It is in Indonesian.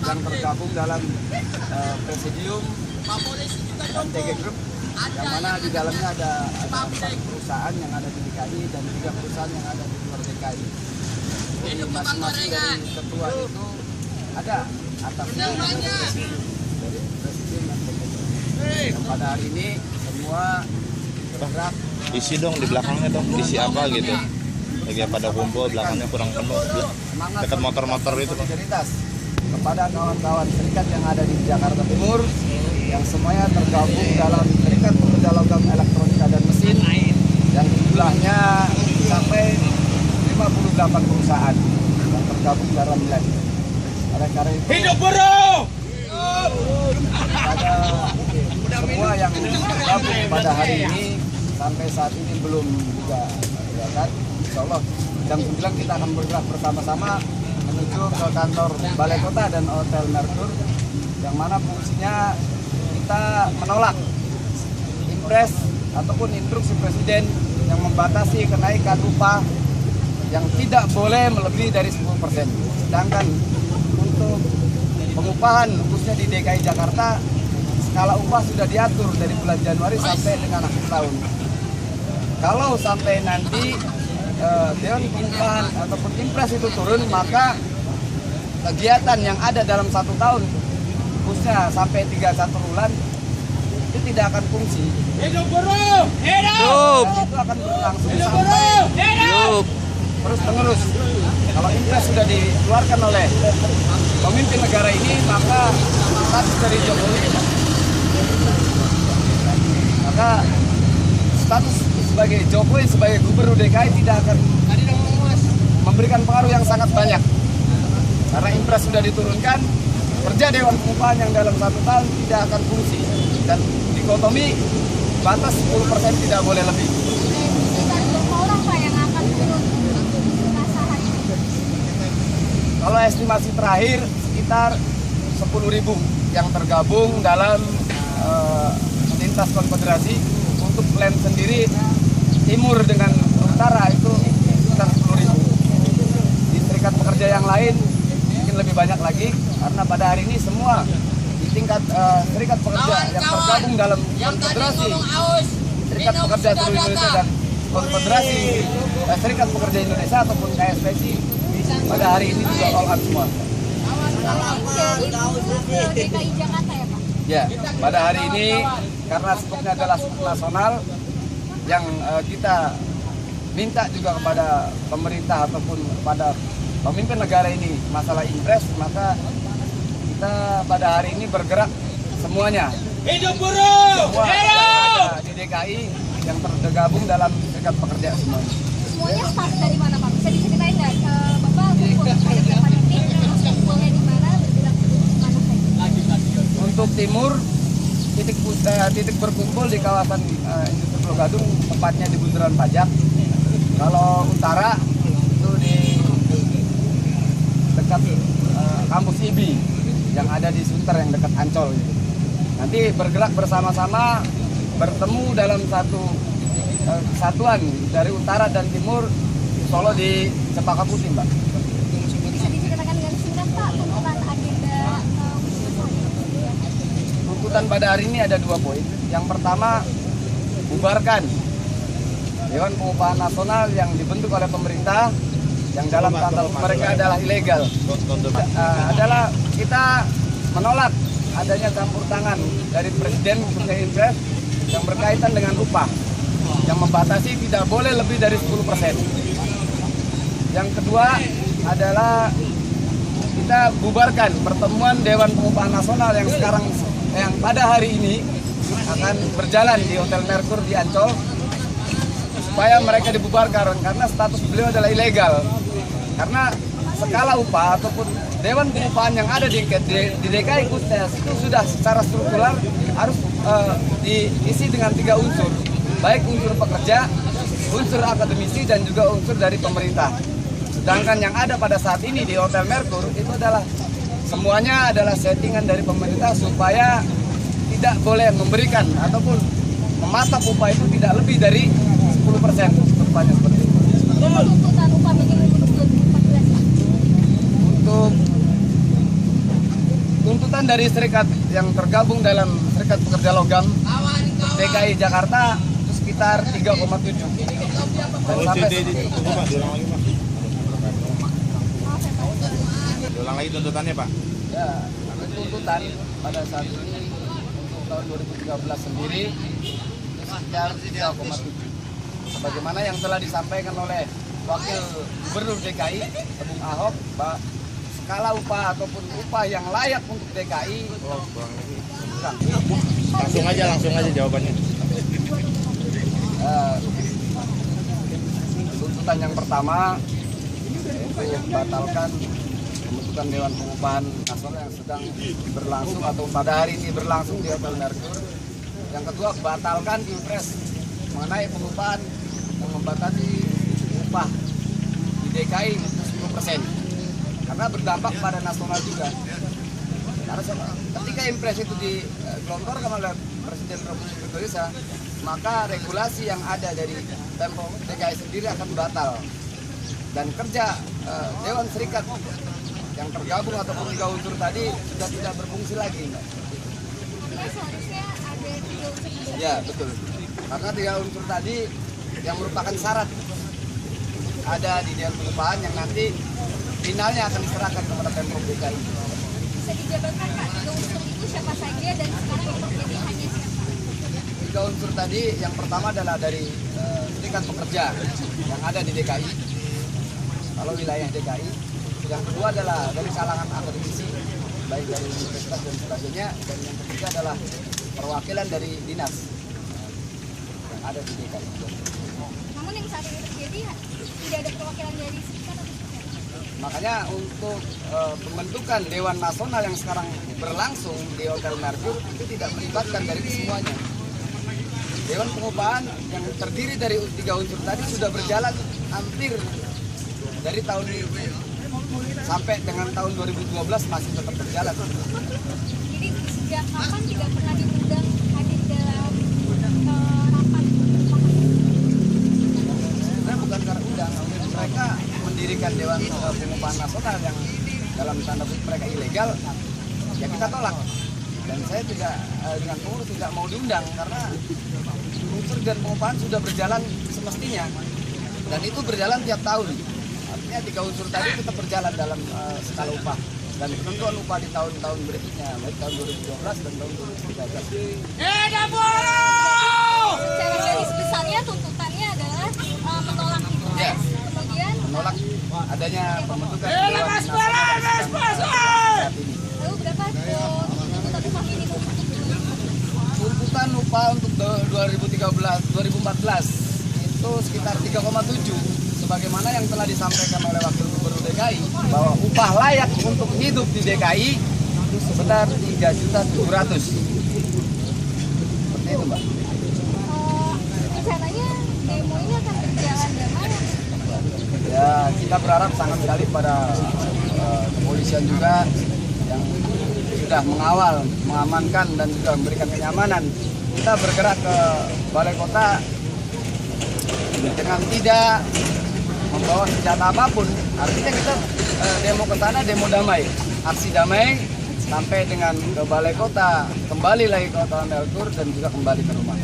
yang tergabung dalam Presidium dan TG Group, yang mana di dalamnya ada 4 perusahaan yang ada di DKI dan 3 perusahaan yang ada di luar DKI. Jadi masing-masing dari ketua itu ada atasnya dari Presidium dan TG Group. Dan pada hari ini semua bergerak. Isi dong di belakangnya dong, isi apa gitu. Lagi pada kumpul, belakangnya kurang penuh. Dekat motor-motor itu Pak. Kepada kawan-kawan serikat yang ada di Jakarta Timur, yang semuanya tergabung dalam Serikat Pekerja Logam Elektronika dan Mesin, yang jumlahnya sampai 58 perusahaan yang tergabung dalam wilayah. Oleh karena itu, hidup buruh! Pada semua yang tergabung pada hari ini sampai saat ini belum juga kelihatan. Insya Allah jam 9 kita akan bergerak bersama-sama menuju ke kantor Balai Kota dan Hotel Merkur, yang mana fungsinya kita menolak impres ataupun instruksi Presiden yang membatasi kenaikan upah yang tidak boleh melebihi dari 10%. Sedangkan untuk pengupahan khususnya di DKI Jakarta, skala upah sudah diatur dari bulan Januari sampai dengan akhir tahun. Kalau sampai nanti Dewan Pengupahan ataupun impres itu turun, maka kegiatan yang ada dalam 1 tahun khususnya sampai 31 bulan itu tidak akan fungsi. Hidup buruh! Hidup! Itu akan berlangsung sampai terus menerus. Kalau impres sudah dikeluarkan oleh pemimpin negara ini, maka status dari Jokowi, maka status sebagai Jokowi sebagai Gubernur DKI tidak akan memberikan pengaruh yang sangat banyak, karena impres sudah diturunkan. Kerja Dewan Pengupahan yang dalam 1 tahun tidak akan fungsi, dan dikotomi batas 10% tidak boleh lebih. Kalau estimasi terakhir sekitar 10.000 yang tergabung dalam lintas konfederasi. Untuk plan sendiri timur dengan utara itu sekitar 10.000. Di serikat pekerja yang lain mungkin lebih banyak lagi, karena pada hari ini semua di tingkat serikat pekerja yang tergabung dalam konfederasi Serikat Pekerja Seluruh Indonesia dan Konfederasi Serikat Pekerja Indonesia ataupun KSPSI pada hari ini juga all out semua. DKI Jakarta ya Pak? Ya, pada hari ini karena skupnya adalah skup nasional yang kita minta juga kepada pemerintah ataupun kepada pemimpin negara ini masalah impres, maka kita pada hari ini bergerak semuanya. Hidup buruh! Semua Hidup! di DKI yang tergabung dalam serikat pekerja semua. Semuanya start dari mana Pak? Bisa diceritain nggak? Bapak kumpul ada berapa titik, terus kumpulnya di mana, bergerak ke mana saja? Untuk timur, titik berkumpul di kawasan industri Pulau Gadung, tepatnya di Bundaran Pajak. Kalau utara itu di dekat kampus IBI yang ada di Sunter yang dekat Ancol. Nanti bergerak bersama-sama, bertemu dalam satu kesatuan dari utara dan timur Solo di Cempaka Putih, Mbak. Bisa diceritakan dengan singkat Pak tuntutan agenda Tuntutan pada hari ini ada 2 poin. Yang pertama, bubarkan Dewan Pengupahan Nasional yang dibentuk oleh pemerintah, yang dalam kata mereka adalah ilegal. Adalah kita menolak adanya campur tangan dari Presiden khususnya impres yang berkaitan dengan upah, yang membatasi tidak boleh lebih dari 10%. Yang kedua adalah kita bubarkan pertemuan Dewan Pengupahan Nasional yang pada hari ini akan berjalan di Hotel Merkur di Ancol, supaya mereka dibubarkan karena status beliau adalah ilegal. Karena skala upah ataupun Dewan Pengupahan yang ada di DKI khususnya itu sudah secara struktural harus diisi dengan 3 unsur, baik unsur pekerja, unsur akademisi, dan juga unsur dari pemerintah. Sedangkan yang ada pada saat ini di Hotel Merkur itu adalah semuanya adalah settingan dari pemerintah supaya tidak boleh memberikan ataupun mematok upah itu tidak lebih dari 10%, upahnya seperti itu. tuntutan upah minimum untuk 2014 Pak? Untuk Angkatan dari serikat yang tergabung dalam Serikat Pekerja Logam DKI Jakarta itu sekitar 3,7. Dan sampai Tunggu Pak, diulang lagi Pak. Diulang lagi tuntutannya Pak. ya, tuntutan pada saat ini untuk tahun 2013 sendiri itu sekitar 3,7. Sebagaimana yang telah disampaikan oleh Wakil Gubernur DKI Bung Ahok, bahwa skala upah ataupun upah yang layak untuk DKI kurang. Langsung aja jawabannya. Tuntutan yang pertama yaitu batalkan pembentukan Dewan Pengupahan Nasional yang sedang berlangsung atau pada hari ini berlangsung di Hotel Merkur. Yang kedua, batalkan Impres mengenai pengupahan yang membatasi upah di DKI 10%, karena berdampak pada nasional juga. Karena ketika Impres itu digelontorkan oleh Presiden Republik Indonesia, maka regulasi yang ada dari Pemprov DKI sendiri akan batal, dan kerja Dewan Serikat yang tergabung ataupun 3 unsur tadi sudah tidak berfungsi lagi, Mbak. Jadi seharusnya ada 3 unsur. Ya, betul. Karena 3 unsur tadi yang merupakan syarat ada di Dewan Pengupahan yang nanti finalnya akan diserahkan kepada Pemprov DKI. Bisa dijabarkan Kak, 3 unsur itu siapa saja dan sekarang yang terjadi hanya siapa? 3 unsur tadi, yang pertama adalah dari serikat pekerja yang ada di DKI, kalau wilayah DKI. Yang kedua adalah dari kalangan akademisi, baik dari universitas dan sebagainya. Dan yang ketiga adalah perwakilan dari dinas yang ada di DKI. Namun yang saat ini terjadi tidak ada perwakilan dari serikat atau seperti apa? Makanya untuk pembentukan Dewan Nasional yang sekarang berlangsung di Hotel Merkur itu tidak melibatkan dari semuanya. Dewan Pengupahan yang terdiri dari 3 unsur tadi sudah berjalan hampir dari tahun ini sampai dengan tahun 2012 masih tetap berjalan. Jadi sejak kapan tidak pernah diundang hadir dalam rapat? Sebenarnya bukan karena undang, mereka mendirikan Dewan Pengupahan Nasional yang dalam tanda kutip mereka ilegal, ya kita tolak. Dan saya tidak dengan pengurus tidak mau diundang karena unsur dan pengupahan sudah berjalan semestinya, dan itu berjalan tiap tahun. Artinya 3 unsur tadi tetap berjalan dalam skala upah dan penentuan upah di tahun-tahun berikutnya, baik tahun 2012 dan tahun 2013. Secara garis besarnya tuntutannya adalah menolak Impres, Ya. kemudian Menolak adanya pembentukan Dewan Nasional yang sedang saat ini. lalu berapa tuntutan upah minimum untuk 2014? Tuntutan upah untuk 2014 itu sekitar 3,7, sebagaimana yang telah disampaikan oleh Wakil Gubernur DKI bahwa upah layak untuk hidup di DKI itu sebesar 3.700.000. Seperti itu, Mbak. Rencananya demo ini akan berjalan damai. Ya, kita berharap sangat sekali pada kepolisian juga yang sudah mengawal, mengamankan dan juga memberikan kenyamanan. Kita bergerak ke Balai Kota dengan tidak membawa senjata apapun. Artinya kita demo ke sana, demo damai, aksi damai sampai dengan ke Balai Kota, kembali lagi ke Hotel Merkur dan juga kembali ke rumah.